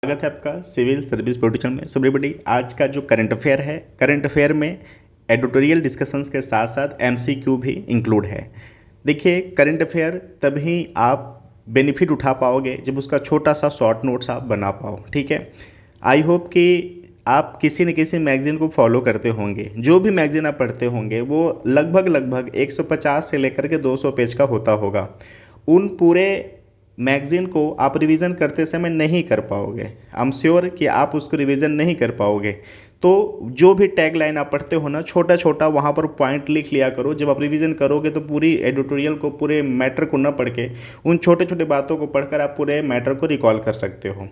स्वागत है आपका सिविल सर्विस प्रोटेक्शन में। सो एवरीबॉडी, आज का जो करंट अफेयर है, करंट अफेयर में एडिटोरियल डिस्कशंस के साथ साथ एमसीक्यू भी इंक्लूड है। देखिए, करंट अफेयर तभी आप बेनिफिट उठा पाओगे जब उसका छोटा सा शॉर्ट नोट्स आप बना पाओ। ठीक है, आई होप कि आप किसी न किसी मैगज़ीन को फॉलो करते होंगे। जो भी मैगज़ीन आप पढ़ते होंगे वो लगभग 150 से लेकर के 200 पेज का होता होगा। उन पूरे मैगज़ीन को आप रिवीज़न करते समय नहीं कर पाओगे। आई एम श्योर कि आप उसको रिवीज़न नहीं कर पाओगे। तो जो भी टैग लाइन आप पढ़ते हो ना, छोटा छोटा वहाँ पर पॉइंट लिख लिया करो। जब आप रिवीज़न करोगे तो पूरी एडिटोरियल को, पूरे मैटर को न पढ़ के उन छोटे छोटे बातों को पढ़कर आप पूरे मैटर को रिकॉल कर सकते हो।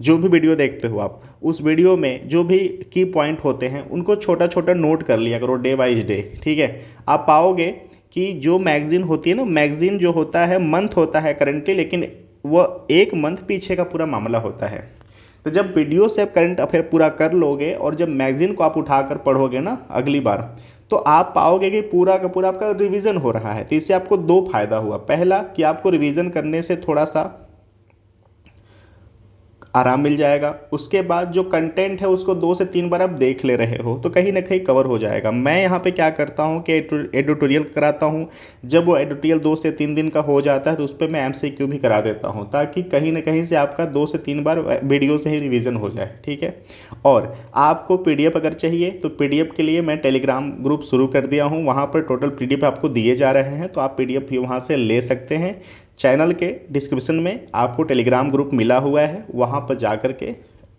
जो भी वीडियो देखते हो आप, उस वीडियो में जो भी की पॉइंट होते हैं उनको छोटा छोटा नोट कर लिया करो डे वाइज डे। ठीक है, आप पाओगे कि जो मैगज़ीन होती है ना, मैगज़ीन जो होता है मंथ होता है करंटली, लेकिन वो एक मंथ पीछे का पूरा मामला होता है। तो जब वीडियो से आप करंट अफेयर पूरा कर लोगे और जब मैगज़ीन को आप उठाकर पढ़ोगे ना अगली बार, तो आप पाओगे कि पूरा का पूरा आपका रिवीजन हो रहा है। तो इससे आपको दो फायदा हुआ। पहला कि आपको रिवीजन करने से थोड़ा सा आराम मिल जाएगा। उसके बाद जो कंटेंट है उसको 2 से 3 बार आप देख ले रहे हो तो कहीं ना कहीं कवर हो जाएगा। मैं यहाँ पे क्या करता हूँ कि एडिटोरियल कराता हूँ। जब वो एडिटोरियल 2 से 3 दिन का हो जाता है तो उस पर मैं एमसीक्यू भी करा देता हूँ, ताकि कहीं ना कहीं से आपका 2 से 3 बार वीडियो से ही रिवीजन हो जाए। ठीक है, और आपको पीडीएफ अगर चाहिए तो पीडीएफ के लिए मैं टेलीग्राम ग्रुप शुरू कर दिया हूँ। वहाँ पर टोटल पीडीएफ आपको दिए जा रहे हैं, तो आप पीडीएफ भी वहाँ से ले सकते हैं। चैनल के डिस्क्रिप्शन में आपको टेलीग्राम ग्रुप मिला हुआ है, वहाँ पर जा कर के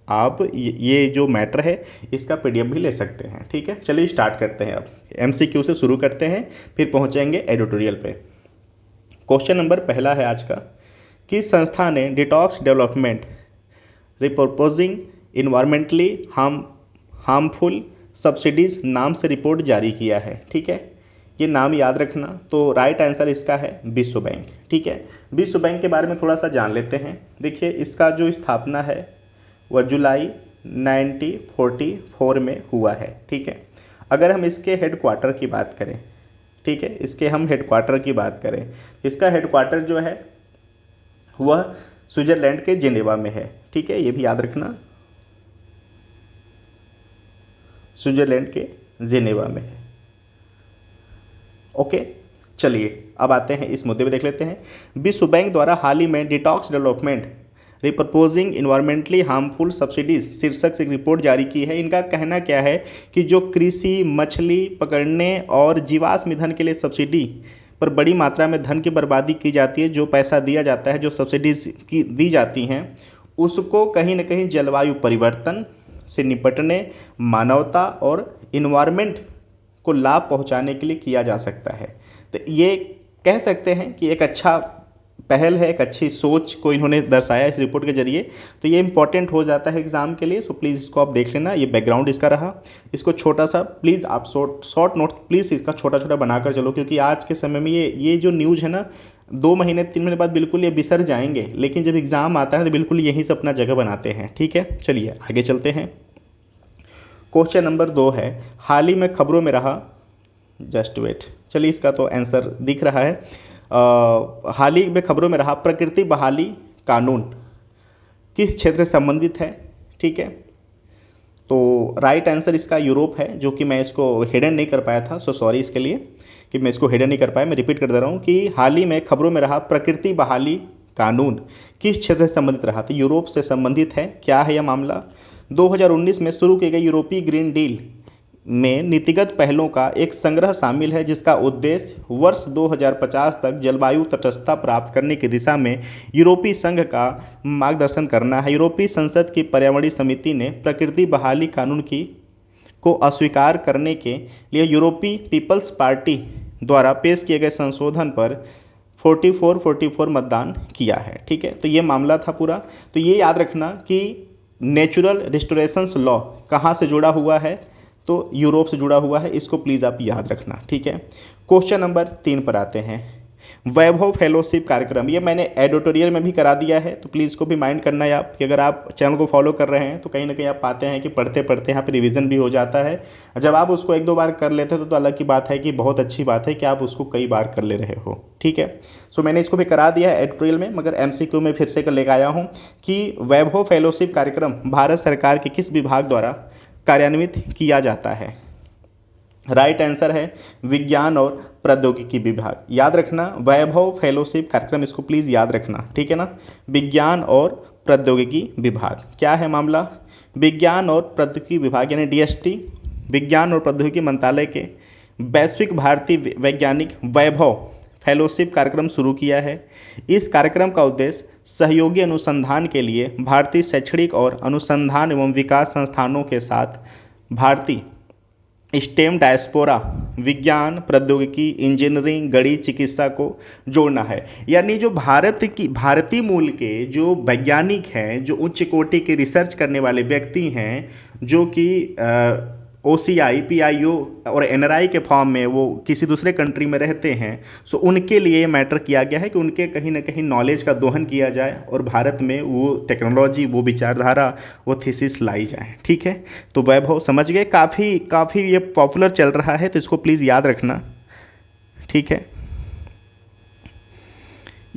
आप ये जो मैटर है इसका पीडीएफ भी ले सकते हैं। ठीक है, चलिए स्टार्ट करते हैं। अब एमसीक्यू से शुरू करते हैं, फिर पहुँचेंगे एडिटोरियल पे। क्वेश्चन नंबर पहला है आज का, किस संस्था ने detox development repurposing environmentally harmful subsidies नाम से रिपोर्ट जारी किया है। ठीक है, ये नाम याद रखना। तो राइट आंसर इसका है विश्व बैंक। ठीक है, विश्व बैंक के बारे में थोड़ा सा जान लेते हैं। देखिए, इसका जो स्थापना है वह जुलाई 1944 में हुआ है। ठीक है, अगर हम इसके हेडक्वार्टर की बात करें, ठीक है, इसके हम हेडक्वार्टर की बात करें, इसका हेडक्वार्टर जो है वह स्विट्ज़रलैंड के जिनेवा में है। ठीक है, ये भी याद रखना, स्विट्ज़रलैंड के जिनेवा में है। ओके, चलिए अब आते हैं इस मुद्दे पे, देख लेते हैं। विश्व बैंक द्वारा हाल ही में detox development repurposing environmentally harmful subsidies शीर्षक से एक रिपोर्ट जारी की है। इनका कहना क्या है कि जो कृषि, मछली पकड़ने और जीवाश्म ईंधन के लिए सब्सिडी पर बड़ी मात्रा में धन की बर्बादी की जाती है, जो पैसा दिया जाता है, जो सब्सिडीज की दी जाती हैं, उसको कहीं ना कहीं जलवायु परिवर्तन से निपटने, मानवता और इन्वायरमेंट को लाभ पहुंचाने के लिए किया जा सकता है। तो ये कह सकते हैं कि एक अच्छा पहल है, एक अच्छी सोच को इन्होंने दर्शाया इस रिपोर्ट के जरिए। तो ये इंपॉर्टेंट हो जाता है एग्जाम के लिए। सो प्लीज़ इसको आप देख लेना। ये बैकग्राउंड इसका रहा। इसको छोटा सा प्लीज़ आप शॉर्ट नोट प्लीज़ इसका छोटा छोटा बनाकर चलो, क्योंकि आज के समय में ये जो न्यूज़ है ना, 2 महीने 3 महीने बाद बिल्कुल ये बिसर जाएंगे, लेकिन जब एग्ज़ाम आता है तो बिल्कुल यहीं से अपना जगह बनाते हैं। ठीक है, चलिए आगे चलते हैं। क्वेश्चन नंबर 2 है, हाल ही में खबरों में रहा, जस्ट वेट, चलिए इसका तो आंसर दिख रहा है। हाल ही में खबरों में रहा प्रकृति बहाली कानून किस क्षेत्र से संबंधित है। ठीक है, तो राइट आंसर इसका यूरोप है, जो कि मैं इसको हिडन नहीं कर पाया था। सो सॉरी इसके लिए कि मैं इसको हिडन नहीं कर पाया। मैं रिपीट कर दे रहा हूँ कि हाल ही में खबरों में रहा प्रकृति बहाली कानून किस क्षेत्र से संबंधित रहा। तो यूरोप से संबंधित है। क्या है यह मामला? 2019 में शुरू की गई यूरोपीय ग्रीन डील में नीतिगत पहलों का एक संग्रह शामिल है, जिसका उद्देश्य वर्ष 2050 तक जलवायु तटस्थता प्राप्त करने की दिशा में यूरोपीय संघ का मार्गदर्शन करना है। यूरोपीय संसद की पर्यावरणीय समिति ने प्रकृति बहाली कानून को अस्वीकार करने के लिए यूरोपीय पीपल्स पार्टी द्वारा पेश किए गए संशोधन पर 44 मतदान किया है। ठीक है, तो ये मामला था पूरा। तो ये याद रखना कि नेचुरल रिस्टोरेशंस लॉ कहाँ से जुड़ा हुआ है, तो यूरोप से जुड़ा हुआ है। इसको प्लीज़ आप याद रखना। ठीक है, क्वेश्चन नंबर 3 पर आते हैं। वैभव फेलोशिप कार्यक्रम, ये मैंने एडिटोरियल में भी करा दिया है, तो प्लीज़ इसको भी माइंड करना है आप कि अगर आप चैनल को फॉलो कर रहे हैं तो कहीं ना कहीं आप पाते हैं कि पढ़ते पढ़ते यहाँ पे रिवीजन भी हो जाता है। जब आप उसको एक दो बार कर लेते हैं तो अलग की बात है कि बहुत अच्छी बात है कि आप उसको कई बार कर ले रहे हो। ठीक है, सो मैंने इसको भी करा दिया है एडिटोरियल में, मगर MCQ में फिर से कर लेकर आया हूँ कि वैभव फेलोशिप कार्यक्रम भारत सरकार के किस विभाग द्वारा कार्यान्वित किया जाता है। राइट आंसर है विज्ञान और प्रौद्योगिकी विभाग। याद रखना वैभव फेलोशिप कार्यक्रम, इसको प्लीज़ याद रखना, ठीक है ना। विज्ञान और प्रौद्योगिकी विभाग, क्या है मामला, विज्ञान और प्रौद्योगिकी विभाग यानी DST, विज्ञान और प्रौद्योगिकी मंत्रालय के वैश्विक भारतीय वैज्ञानिक वैभव फेलोशिप कार्यक्रम शुरू किया है। इस कार्यक्रम का उद्देश्य सहयोगी अनुसंधान के लिए भारतीय शैक्षणिक और अनुसंधान एवं विकास संस्थानों के साथ भारतीय स्टेम डायस्पोरा, विज्ञान, प्रौद्योगिकी, इंजीनियरिंग, गणित, चिकित्सा को जोड़ना है। यानी जो भारतीय मूल के जो वैज्ञानिक हैं, जो उच्च कोटि के रिसर्च करने वाले व्यक्ति हैं, जो कि OCI, PIO और NRI के फॉर्म में वो किसी दूसरे कंट्री में रहते हैं, सो उनके लिए ये मैटर किया गया है कि उनके कहीं ना कहीं नॉलेज का दोहन किया जाए और भारत में वो टेक्नोलॉजी, वो विचारधारा, वो थीसिस लाई जाए। ठीक है, तो वैभव समझ गए, काफ़ी ये पॉपुलर चल रहा है, तो इसको प्लीज़ याद रखना। ठीक है,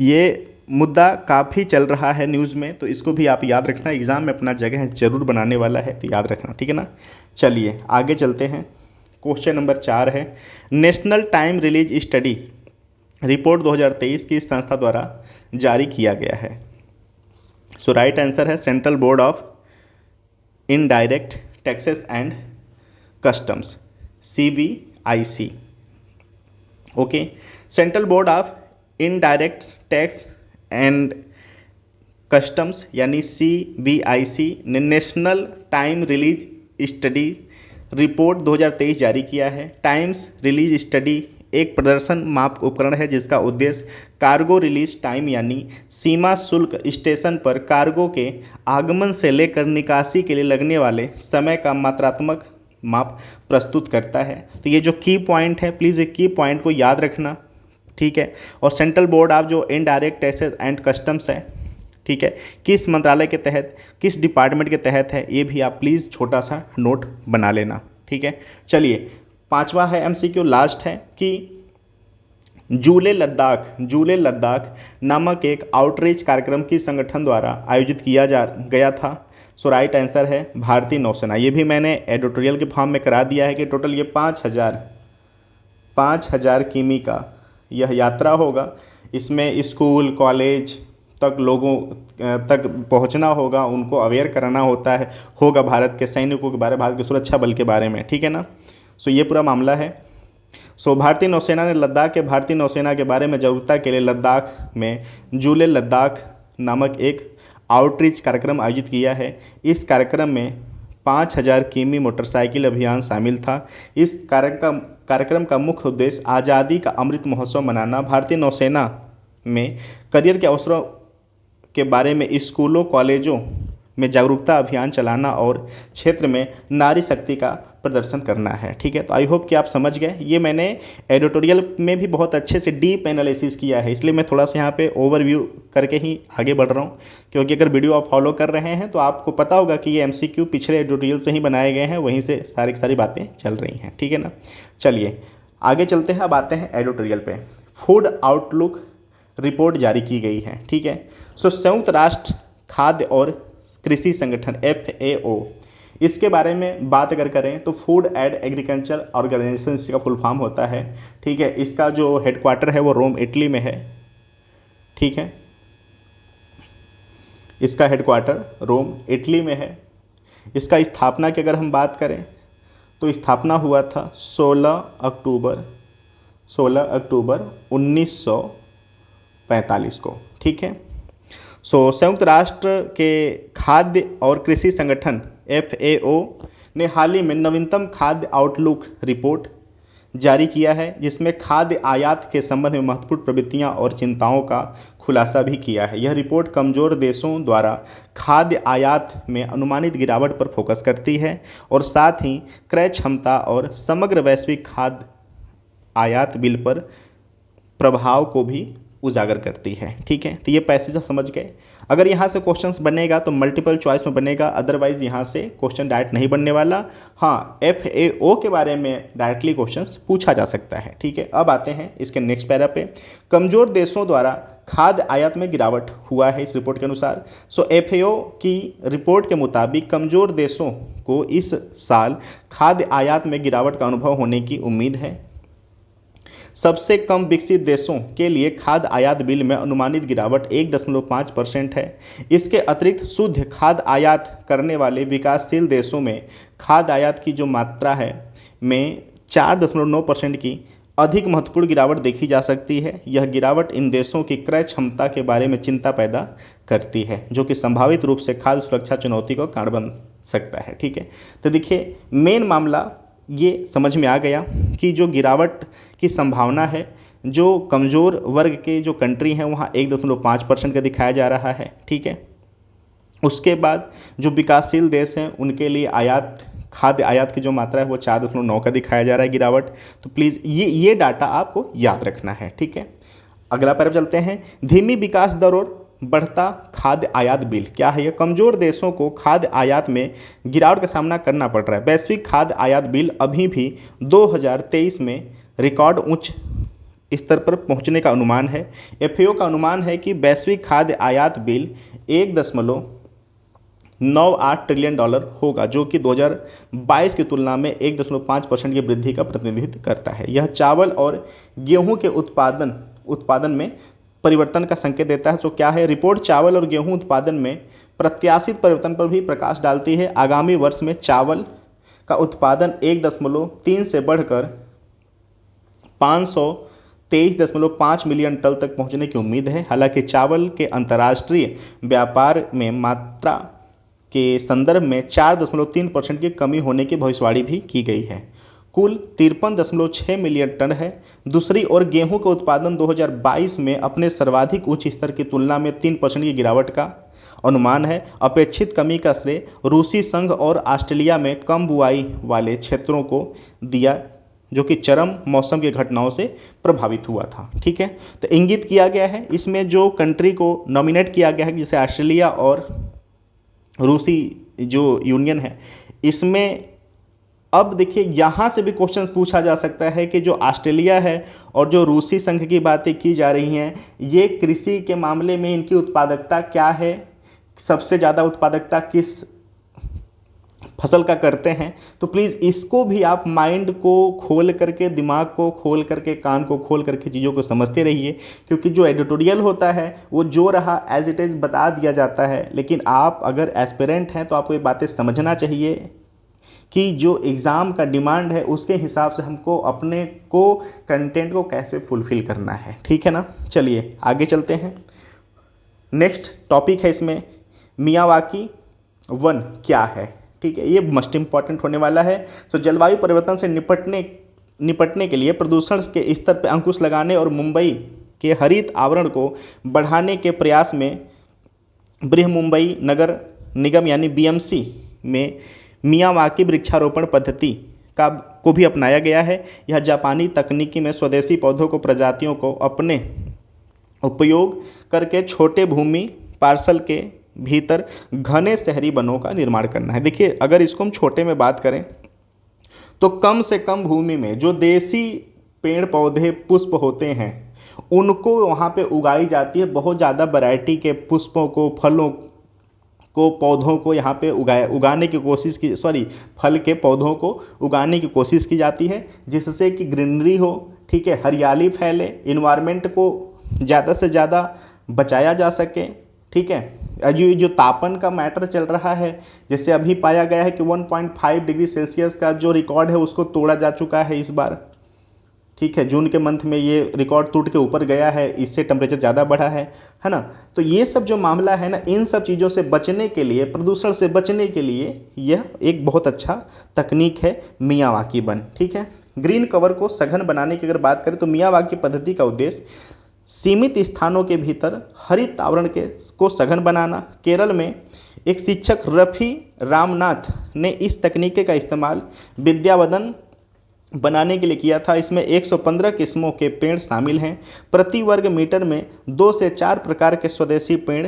ये मुद्दा काफ़ी चल रहा है न्यूज़ में, तो इसको भी आप याद रखना, एग्ज़ाम में अपना जगह जरूर बनाने वाला है, तो याद रखना, ठीक है ना। चलिए आगे चलते हैं। क्वेश्चन नंबर 4 है, national time release study report 2023 की संस्था द्वारा जारी किया गया है। सो राइट आंसर है central board of indirect taxes and customs, CBIC। Okay, central board of indirect tax and customs यानी CBIC ने national time release study report 2023 जारी किया है। टाइम्स रिलीज स्टडी एक प्रदर्शन माप उपकरण है जिसका उद्देश्य कार्गो रिलीज टाइम यानी सीमा शुल्क स्टेशन पर कार्गो के आगमन से लेकर निकासी के लिए लगने वाले समय का मात्रात्मक माप प्रस्तुत करता है। तो ये जो की पॉइंट है, प्लीज़ एक की पॉइंट को याद रखना, ठीक है। और सेंट्रल बोर्ड ऑफ जो इनडायरेक्ट टैक्सेस एंड कस्टम्स है, ठीक है, किस मंत्रालय के तहत, किस डिपार्टमेंट के तहत है, ये भी आप प्लीज़ छोटा सा नोट बना लेना, ठीक है। चलिए 5वां है MCQ, लास्ट है कि जूले लद्दाख नामक एक आउटरीच कार्यक्रम किस संगठन द्वारा आयोजित किया गया था। सो राइट आंसर है भारतीय नौसेना। ये भी मैंने एडिटोरियल के फॉर्म में करा दिया है कि टोटल ये 5,000 किमी का यह यात्रा होगा। इसमें स्कूल कॉलेज तक लोगों तक पहुंचना होगा, उनको अवेयर कराना होगा भारत के सैनिकों के बारे में, भारत के सुरक्षा बल के बारे में, ठीक है ना। सो ये पूरा मामला है। सो भारतीय नौसेना ने लद्दाख के भारतीय नौसेना के बारे में जागरूकता के लिए लद्दाख में जूले लद्दाख नामक एक आउटरीच कार्यक्रम आयोजित किया है। इस कार्यक्रम में 5,000 किमी मोटरसाइकिल अभियान शामिल था। इस कार्यक्रम का मुख्य उद्देश्य आज़ादी का अमृत महोत्सव मनाना, भारतीय नौसेना में करियर के अवसरों के बारे में स्कूलों कॉलेजों में जागरूकता अभियान चलाना और क्षेत्र में नारी शक्ति का प्रदर्शन करना है, ठीक है। तो आई होप कि आप समझ गए। ये मैंने एडिटोरियल में भी बहुत अच्छे से डीप एनालिसिस किया है, इसलिए मैं थोड़ा सा यहाँ पे ओवरव्यू करके ही आगे बढ़ रहा हूँ, क्योंकि अगर वीडियो आप फॉलो कर रहे हैं तो आपको पता होगा कि ये MCQ पिछले एडिटोरियल से ही बनाए गए हैं, वहीं से सारी की सारी बातें चल रही हैं, ठीक है ना। चलिए आगे चलते हैं, अब आते हैं एडिटोरियल पे। फूड आउटलुक रिपोर्ट जारी की गई है, ठीक है। सो संयुक्त राष्ट्र खाद्य और कृषि संगठन FAO, इसके बारे में बात अगर करें तो फूड एंड एग्रीकल्चर ऑर्गेनाइजेशन इसका फुल फॉर्म होता है, ठीक है। इसका जो हेडक्वार्टर है वो रोम इटली में है, ठीक है। इसका हेडक्वार्टर रोम इटली में है। इसका स्थापना की अगर हम बात करें तो स्थापना हुआ था 16 अक्टूबर 1945 को, ठीक है। सो संयुक्त राष्ट्र के खाद्य और कृषि संगठन FAO ने हाल ही में नवीनतम खाद्य आउटलुक रिपोर्ट जारी किया है, जिसमें खाद्य आयात के संबंध में महत्वपूर्ण प्रवृत्तियां और चिंताओं का खुलासा भी किया है। यह रिपोर्ट कमज़ोर देशों द्वारा खाद्य आयात में अनुमानित गिरावट पर फोकस करती है और साथ ही क्रय क्षमता और समग्र वैश्विक खाद्य आयात बिल पर प्रभाव को भी उजागर करती है। ठीक है, तो ये पैसेज आप समझ गए। अगर यहाँ से क्वेश्चंस बनेगा तो मल्टीपल चॉइस में बनेगा, अदरवाइज यहाँ से क्वेश्चन डायरेक्ट नहीं बनने वाला। हाँ, FAO के बारे में डायरेक्टली क्वेश्चंस पूछा जा सकता है। ठीक है, अब आते हैं इसके नेक्स्ट पैरा पे। कमज़ोर देशों द्वारा खाद्य आयात में गिरावट हुआ है इस रिपोर्ट के अनुसार। सो FAO की रिपोर्ट के मुताबिक कमज़ोर देशों को इस साल खाद्य आयात में गिरावट का अनुभव होने की उम्मीद है। सबसे कम विकसित देशों के लिए खाद्य आयात बिल में अनुमानित गिरावट 1.5% है। इसके अतिरिक्त शुद्ध खाद्य आयात करने वाले विकासशील देशों में खाद्य आयात की जो मात्रा है में 4.9% की अधिक महत्वपूर्ण गिरावट देखी जा सकती है। यह गिरावट इन देशों की क्रय क्षमता के बारे में चिंता पैदा करती है, जो कि संभावित रूप से खाद्य सुरक्षा चुनौती का कारण बन सकता है। ठीक है, तो देखिए मेन मामला ये समझ में आ गया कि जो गिरावट की संभावना है, जो कमज़ोर वर्ग के जो कंट्री हैं वहाँ 1.5% का दिखाया जा रहा है। ठीक है, उसके बाद जो विकासशील देश हैं उनके लिए आयात खाद्य आयात की जो मात्रा है वो 4.9 का दिखाया जा रहा है गिरावट। तो प्लीज़ ये डाटा आपको याद रखना है। ठीक है, अगला पैरा चलते हैं। धीमी विकास दर और बढ़ता खाद्य आयात बिल क्या है? यह कमज़ोर देशों को खाद्य आयात में गिरावट का सामना करना पड़ रहा है। वैश्विक खाद्य आयात बिल अभी भी 2023 में रिकॉर्ड उच्च स्तर पर पहुंचने का अनुमान है। FAO का अनुमान है कि वैश्विक खाद्य आयात बिल 1.98 ट्रिलियन डॉलर होगा, जो कि 2022 की तुलना में 1.5% की वृद्धि का प्रतिनिधित्व करता है। यह चावल और गेहूं के उत्पादन में परिवर्तन का संकेत देता है। तो क्या है? रिपोर्ट चावल और गेहूं उत्पादन में प्रत्याशित परिवर्तन पर भी प्रकाश डालती है। आगामी वर्ष में चावल का उत्पादन 1.3 से बढ़कर 523.5 मिलियन टन तक पहुंचने की उम्मीद है। हालांकि चावल के अंतर्राष्ट्रीय व्यापार में मात्रा के संदर्भ में 4.3% की कमी होने की भविष्यवाणी भी की गई है। कुल 53.6 मिलियन टन है। दूसरी ओर गेहूं का उत्पादन 2022 में अपने सर्वाधिक उच्च स्तर की तुलना में 3% की गिरावट का अनुमान है। अपेक्षित कमी का श्रेय रूसी संघ और ऑस्ट्रेलिया में कम बुआई वाले क्षेत्रों को दिया, जो कि चरम मौसम की घटनाओं से प्रभावित हुआ था। ठीक है, तो इंगित किया गया है इसमें जो कंट्री को नॉमिनेट किया गया है, जैसे ऑस्ट्रेलिया और रूसी जो यूनियन है, इसमें अब देखिए यहाँ से भी क्वेश्चन पूछा जा सकता है कि जो ऑस्ट्रेलिया है और जो रूसी संघ की बातें की जा रही हैं, ये कृषि के मामले में इनकी उत्पादकता क्या है, सबसे ज़्यादा उत्पादकता किस फसल का करते हैं। तो प्लीज़ इसको भी आप माइंड को खोल करके, दिमाग को खोल करके, कान को खोल करके चीज़ों को समझते रहिए, क्योंकि जो एडिटोरियल होता है वो जो रहा एज इट इज़ बता दिया जाता है। लेकिन आप अगर एस्पिरेंट हैं तो आपको ये बातें समझना चाहिए कि जो एग्ज़ाम का डिमांड है उसके हिसाब से हमको अपने को कंटेंट को कैसे फुलफ़िल करना है। ठीक है ना, चलिए आगे चलते हैं। नेक्स्ट टॉपिक है इसमें मियावाकी वन क्या है। ठीक है, ये मोस्ट इम्पॉर्टेंट होने वाला है। तो जलवायु परिवर्तन से निपटने के लिए प्रदूषण के स्तर पर अंकुश लगाने और मुंबई के हरित आवरण को बढ़ाने के प्रयास में बृहमुंबई नगर निगम यानी BMC में मियावाकी वृक्षारोपण पद्धति को भी अपनाया गया है। यह जापानी तकनीकी में स्वदेशी पौधों को प्रजातियों को अपने उपयोग करके छोटे भूमि पार्सल के भीतर घने शहरी वनों का निर्माण करना है। देखिए, अगर इसको हम छोटे में बात करें तो कम से कम भूमि में जो देसी पेड़ पौधे पुष्प होते हैं उनको वहाँ पे उगाई जाती है। बहुत ज़्यादा वैरायटी के पुष्पों को, फलों को, पौधों को यहाँ पे उगाने की कोशिश की, फल के पौधों को उगाने की कोशिश की जाती है, जिससे कि ग्रीनरी हो। ठीक है, हरियाली फैले, इन्वायरमेंट को ज़्यादा से ज़्यादा बचाया जा सके। ठीक है, जो तापन का मैटर चल रहा है, जैसे अभी पाया गया है कि 1.5 डिग्री सेल्सियस का जो रिकॉर्ड है उसको तोड़ा जा चुका है इस बार। ठीक है, जून के मंथ में ये रिकॉर्ड टूट के ऊपर गया है, इससे टेम्परेचर ज़्यादा बढ़ा है ना। तो ये सब जो मामला है ना, इन सब चीज़ों से बचने के लिए, प्रदूषण से बचने के लिए यह एक बहुत अच्छा तकनीक है मियावाकी वन। ठीक है, ग्रीन कवर को सघन बनाने की अगर बात करें तो मियावाकी पद्धति का उद्देश्य सीमित स्थानों के भीतर हरित आवरण को सघन बनाना। केरल में एक शिक्षक रफी रामनाथ ने इस तकनीक का इस्तेमाल विद्यावदन बनाने के लिए किया था। इसमें 115 किस्मों के पेड़ शामिल हैं। प्रति वर्ग मीटर में 2 से 4 प्रकार के स्वदेशी पेड़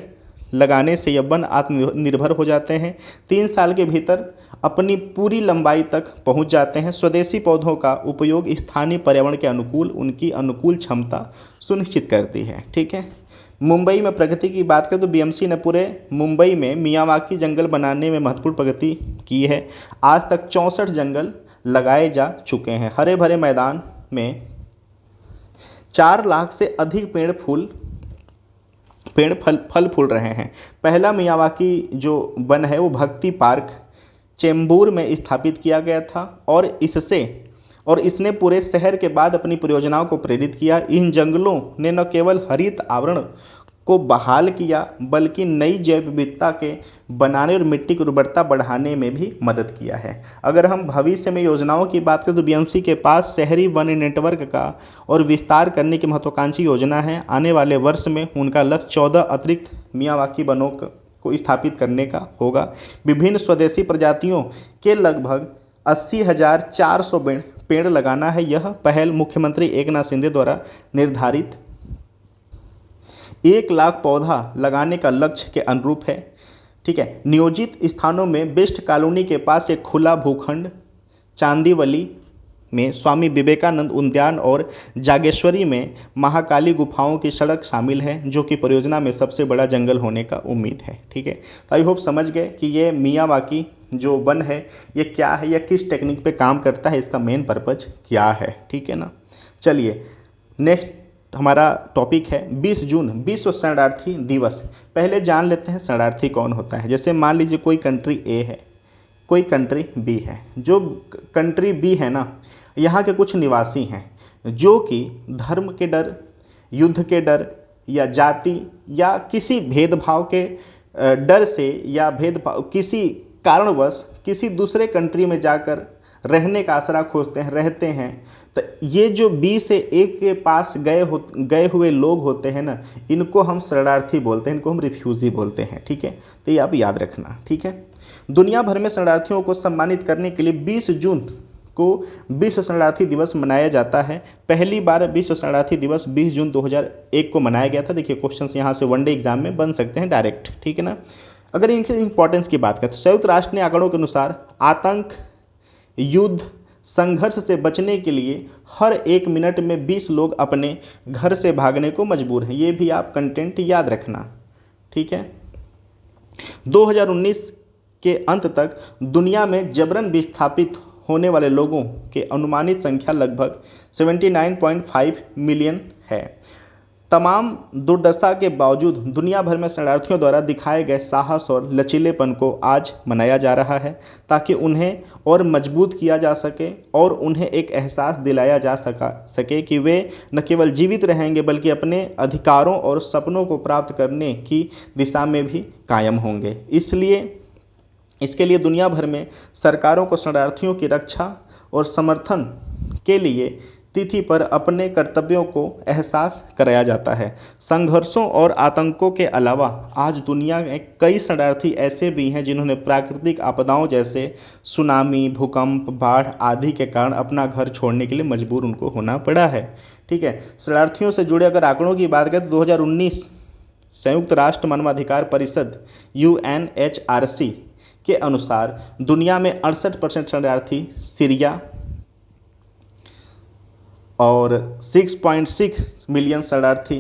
लगाने से यह वन आत्मनिर्भर हो जाते हैं। 3 साल के भीतर अपनी पूरी लंबाई तक पहुंच जाते हैं। स्वदेशी पौधों का उपयोग स्थानीय पर्यावरण के अनुकूल उनकी अनुकूल क्षमता सुनिश्चित करती है। ठीक है। मुंबई में प्रगति की बात करें तो बीएमसी ने पूरे मुंबई में मियावाकी जंगल बनाने में महत्वपूर्ण प्रगति की है। आज तक 64 जंगल लगाए जा चुके हैं। हरे भरे मैदान में 4 लाख से अधिक पेड़ फल फूल रहे हैं। पहला मियावाकी जो वन है वो भक्ति पार्क चेंबूर में स्थापित किया गया था और इसने पूरे शहर के बाद अपनी परियोजनाओं को प्रेरित किया। इन जंगलों ने न केवल हरित आवरण को बहाल किया बल्कि नई जैव विविधता के बनाने और मिट्टी की उर्वरता बढ़ाने में भी मदद किया है। अगर हम भविष्य में योजनाओं की बात करें तो बीएमसी के पास शहरी वन नेटवर्क का और विस्तार करने की महत्वाकांक्षी योजना है। आने वाले वर्ष में उनका लक्ष्य 14 अतिरिक्त मियावाकी वनों को स्थापित करने का होगा। विभिन्न स्वदेशी प्रजातियों के लगभग 80,400 पेड़ लगाना है। यह पहल मुख्यमंत्री एकनाथ शिंदे द्वारा निर्धारित 1 लाख पौधा लगाने का लक्ष्य के अनुरूप है। ठीक है। नियोजित स्थानों में बेस्ट कॉलोनी के पास एक खुला भूखंड, चांदीवली में स्वामी विवेकानंद उद्यान और जागेश्वरी में महाकाली गुफाओं की सड़क शामिल है, जो कि परियोजना में सबसे बड़ा जंगल होने का उम्मीद है। ठीक है। तो आई होप समझ गए कि ये मियावाकी जो वन है ये क्या है या किस टेक्निक पे काम करता है, इसका मेन पर्पज क्या है। ठीक है ना। चलिए नेक्स्ट हमारा टॉपिक है 20 जून विश्व शरणार्थी दिवस। पहले जान लेते हैं शरणार्थी कौन होता है। जैसे मान लीजिए कोई कंट्री ए है, कोई कंट्री बी है। जो कंट्री बी है ना, यहाँ के कुछ निवासी हैं जो कि धर्म के डर, युद्ध के डर या जाति या किसी भेदभाव के डर से या भेदभाव किसी कारणवश किसी दूसरे कंट्री में जाकर रहने का आसरा खोजते हैं, रहते हैं। तो ये जो बी से ए के पास गए हुए लोग होते हैं ना, इनको हम शरणार्थी बोलते हैं, इनको हम रिफ्यूजी बोलते हैं। ठीक है। तो ये आप याद रखना। ठीक है। दुनिया भर में शरणार्थियों को सम्मानित करने के लिए 20 जून को विश्व शरणार्थी दिवस मनाया जाता है। पहली बार विश्व शरणार्थी दिवस 20 जून 2001 को मनाया गया था। देखिए क्वेश्चंस यहाँ से वनडे एग्जाम में बन सकते हैं डायरेक्ट। ठीक है ना। अगर इनके इंपॉर्टेंस की बात करें तो संयुक्त राष्ट्र ने आंकड़ों के अनुसार आतंक, युद्ध, संघर्ष से बचने के लिए हर 1 मिनट में 20 लोग अपने घर से भागने को मजबूर हैं। ये भी आप कंटेंट याद रखना। ठीक है। 2019 के अंत तक दुनिया में जबरन विस्थापित होने वाले लोगों के अनुमानित संख्या लगभग 79.5 मिलियन है। तमाम दुर्दशा के बावजूद दुनिया भर में शरणार्थियों द्वारा दिखाए गए साहस और लचीलेपन को आज मनाया जा रहा है, ताकि उन्हें और मजबूत किया जा सके और उन्हें एक एहसास दिलाया जा सके कि वे न केवल जीवित रहेंगे बल्कि अपने अधिकारों और सपनों को प्राप्त करने की दिशा में भी कायम होंगे। इसके लिए दुनिया भर में सरकारों को शरणार्थियों की रक्षा और समर्थन के लिए तिथि पर अपने कर्तव्यों को एहसास कराया जाता है। संघर्षों और आतंकों के अलावा आज दुनिया में कई शरणार्थी ऐसे भी हैं जिन्होंने प्राकृतिक आपदाओं जैसे सुनामी, भूकंप, बाढ़ आदि के कारण अपना घर छोड़ने के लिए मजबूर उनको होना पड़ा है। ठीक है। शरणार्थियों से जुड़े अगर आंकड़ों की बात करें तो 2019 संयुक्त राष्ट्र मानवाधिकार परिषद UNHRC के अनुसार दुनिया में 68% शरणार्थी सीरिया और 6.6 मिलियन शरणार्थी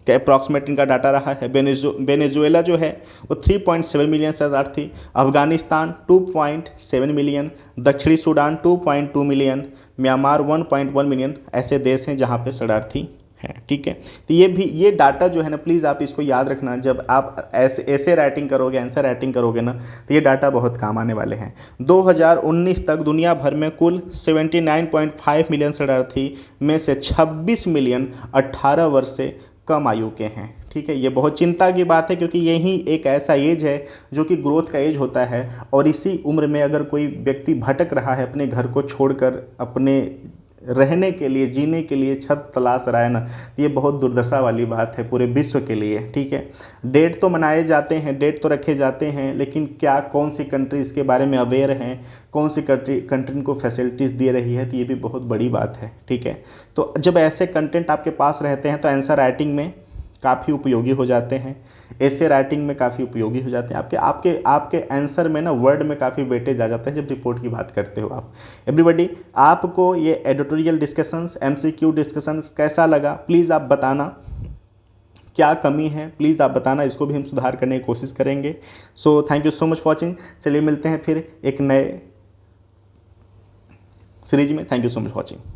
के अप्रॉक्सीमेट इनका डाटा रहा है। वेनेजुएला जो है वो 3.7 मिलियन शरणार्थी, अफगानिस्तान 2.7 मिलियन, दक्षिणी सूडान 2.2 मिलियन, म्यांमार 1.1 मिलियन ऐसे देश हैं जहाँ पे शरणार्थी हैं। ठीक है। तो ये डाटा जो है ना, प्लीज़ आप इसको याद रखना। जब आप ऐसे राइटिंग करोगे, आंसर राइटिंग करोगे ना, तो ये डाटा बहुत काम आने वाले हैं। 2019 तक दुनिया भर में कुल 79.5 मिलियन शरणार्थी में से 26 मिलियन 18 वर्ष से कम आयु के हैं। ठीक है। ये बहुत चिंता की बात है क्योंकि यही एक ऐसा एज है जो कि ग्रोथ का एज होता है और इसी उम्र में अगर कोई व्यक्ति भटक रहा है अपने घर को छोड़कर, अपने रहने के लिए, जीने के लिए छत तलाश रहा है ना, ये बहुत दुर्दशा वाली बात है पूरे विश्व के लिए। ठीक है, डेट तो मनाए जाते हैं, डेट तो रखे जाते हैं, लेकिन क्या कौन सी कंट्री इसके बारे में अवेयर हैं, कौन सी कंट्री इनको फैसिलिटीज़ दे रही है, तो ये भी बहुत बड़ी बात है। ठीक है, तो जब ऐसे कंटेंट आपके पास रहते हैं तो आंसर राइटिंग में काफ़ी उपयोगी हो जाते हैं, ऐसे राइटिंग में काफ़ी उपयोगी हो जाते हैं। आपके आपके आपके आंसर में ना वर्ड में काफ़ी वेटेज आ जाता है जब रिपोर्ट की बात करते हो आप। एवरीबॉडी, आपको ये एडिटोरियल डिस्कशंस, एमसीक्यू डिस्कशंस कैसा लगा, प्लीज़ आप बताना। क्या कमी है प्लीज़ आप बताना, इसको भी हम सुधार करने की कोशिश करेंगे। So thank you so much watching. चलिए मिलते हैं फिर एक नए सीरीज में। Thank you so much watching.